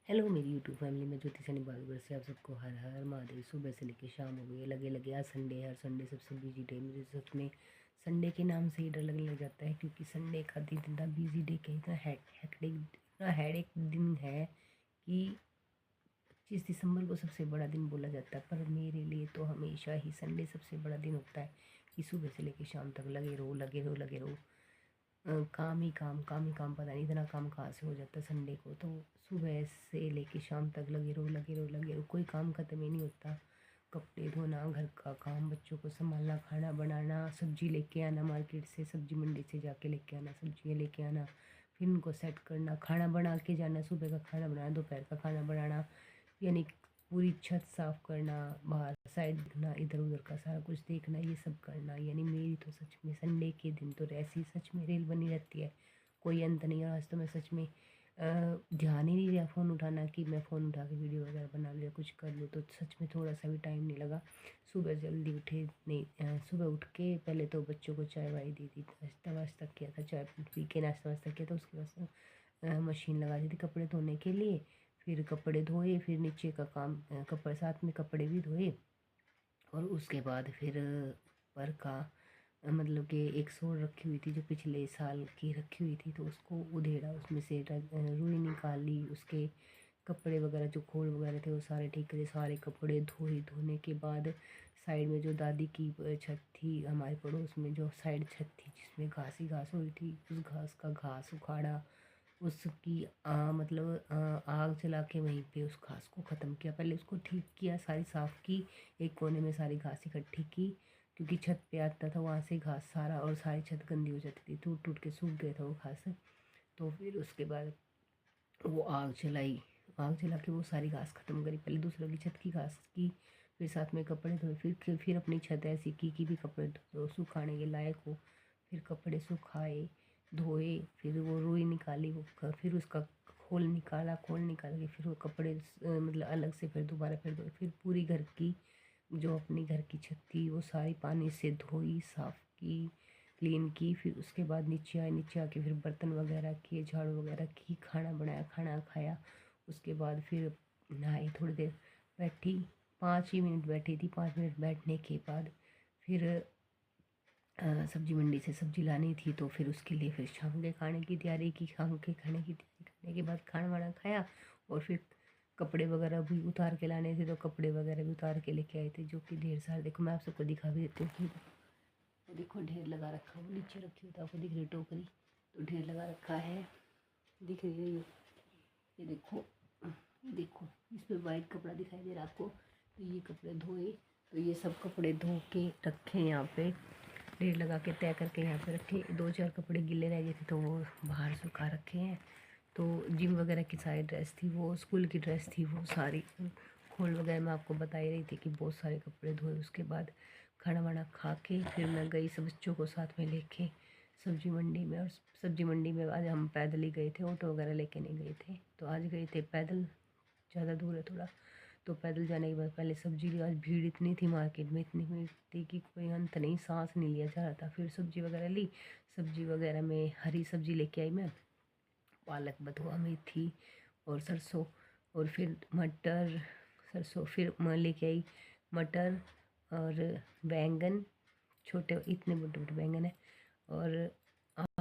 Hello मेरी YouTube family में ज्योति सैनी बागड़ से आप सबको हर हर महादेव। सुबह से लेकर शाम हो गई है, लगे लगे आज संडे है। हर संडे सबसे बिजी डे मुझे सच में संडे के नाम से ही डर लगने लग जाता है, क्योंकि संडे का दिन इतना बिजी डे का इतना हेक्टिक इतना हेडेक दिन है कि 25 दिसंबर को सबसे बड़ा दिन बोला जाता है। पर मेरे लिए तो हमेशा ही संडे सबसे बड़ा दिन होता है कि सुबह से लेकर शाम तक लगे रहो लगे रहो लगे रहो। काम ही काम काम ही काम, पता नहीं इतना काम कहाँ से हो जाता है संडे को। तो सुबह से लेके शाम तक लगे रहो लगे रहो लगे रहो, कोई काम ख़त्म ही नहीं होता। कपड़े धोना, घर का काम, बच्चों को संभालना, खाना बनाना, सब्जी लेके आना मार्केट से, सब्जी मंडी से जाके लेके आना, सब्जियाँ लेके आना, फिर उनको सेट करना, खाना बना के जाना, सुबह का खाना बनाना, दोपहर का खाना बनाना, यानी पूरी छत साफ़ करना, बाहर साइड देखना, इधर उधर का सारा कुछ देखना, ये सब करना। यानी मेरी तो सच में संडे के दिन तो ऐसी सच में रेल बनी रहती है, कोई अंत नहीं। और आज तो मैं सच में ध्यान ही नहीं दिया फ़ोन उठाना कि मैं फ़ोन उठा के वीडियो वगैरह बना लिया कुछ कर लूँ, तो सच में थोड़ा सा भी टाइम नहीं लगा। सुबह जल्दी उठे नहीं, सुबह उठ के पहले तो बच्चों को चाय वाय दी थी, नाश्ता वास्ता किया था, चाय पी के नाश्ता वास्ता किया था। उसके बाद मशीन लगा दी थी कपड़े धोने के लिए। फिर कपड़े धोए, फिर नीचे का काम कपड़े साथ में कपड़े भी धोए। और उसके बाद फिर ऊपर का मतलब कि एक सोर रखी हुई थी जो पिछले साल की रखी हुई थी, तो उसको उधेड़ा, उसमें से रुई निकाली, उसके कपड़े वगैरह जो खोल वगैरह थे वो सारे ठीक करे, सारे कपड़े धोए। धोने के बाद साइड में जो दादी की छत थी हमारे पड़ोस में, जो साइड छत थी जिसमें घास ही घास हुई थी, उस घास का घास उखाड़ा, उसकी मतलब आग जला के वहीं पे उस घास को ख़त्म किया। पहले उसको ठीक किया, सारी साफ़ की, एक कोने में सारी घास इकट्ठी की, क्योंकि छत पे आता था वहाँ से घास सारा, और सारी छत गंदी हो जाती थी, टूट टूट के सूख गया था वो घास। तो फिर उसके बाद वो आग जलाई, आग जला के वो सारी घास ख़त्म करी, पहले दूसरों की छत की घास की, फिर साथ में कपड़े धोए, फिर अपनी छत ऐसी की कि भी कपड़े सुखाने के लायक हो। फिर कपड़े सुखाए, धोए, फिर वो रुई निकाली, फिर उसका खोल निकाला, खोल निकाल के फिर वो कपड़े मतलब अलग से फिर दोबारा फिर धोए। फिर पूरी घर की जो अपनी घर की छत थी वो सारी पानी से धोई, साफ़ की, क्लीन की। फिर उसके बाद नीचे आए, नीचे आके फिर बर्तन वगैरह किए, झाड़ू वगैरह की, खाना बनाया, खाना खाया। उसके बाद फिर नहाई, थोड़ी देर बैठी, 5 ही मिनट बैठी थी। 5 मिनट बैठने के बाद फिर सब्जी मंडी से सब्जी लानी थी, तो फिर उसके लिए फिर शाम के खाने की तैयारी की। शाम के खाने की तैयारी करने के बाद खाना वाना खाया, और फिर कपड़े वगैरह भी उतार के लाने थे, तो कपड़े वगैरह भी उतार के लेके आए थे, जो कि ढेर सारे, देखो मैं आप सबको दिखा भी देती हूँ। देखो ढेर लगा रखा, वो नीचे रखी हुई तो आपको दिख रही टोकरी, तो ढेर लगा रखा है, दिख रही है ये देखो, ये देखो इस पर वाइट कपड़ा दिखाई दे रहा है आपको। तो ये कपड़े धोए, तो ये सब कपड़े धो के रखे यहाँ पे, ढेर लगा के तय करके यहाँ पे रखे। 2-4 कपड़े गीले रह गए थे तो वो बाहर सुखा रखे हैं। तो जिम वगैरह की सारी ड्रेस थी, वो स्कूल की ड्रेस थी, वो सारी खोल वगैरह मैं आपको बता ही रही थी कि बहुत सारे कपड़े धोए। उसके बाद खाना वाना खा के फिर मैं गई सब बच्चों को साथ में लेके सब्जी मंडी में। और सब्जी मंडी में आज हम पैदल ही गए थे, ऑटो वगैरह लेके नहीं गए थे, तो आज गए थे पैदल, ज़्यादा दूर है थोड़ा। तो पैदल जाने के बाद पहले सब्जी ली, आज भीड़ इतनी थी मार्केट में, इतनी भीड़ थी कि कोई अंत नहीं, सांस नहीं लिया जा रहा था। फिर सब्जी वगैरह ली, सब्जी वगैरह में हरी सब्जी लेके आई मैं, पालक, बथुआ, मेथी और सरसों, और फिर मटर, सरसों, फिर मैं लेके आई मटर और बैंगन, छोटे इतने बड़े बड़े बैंगन है, और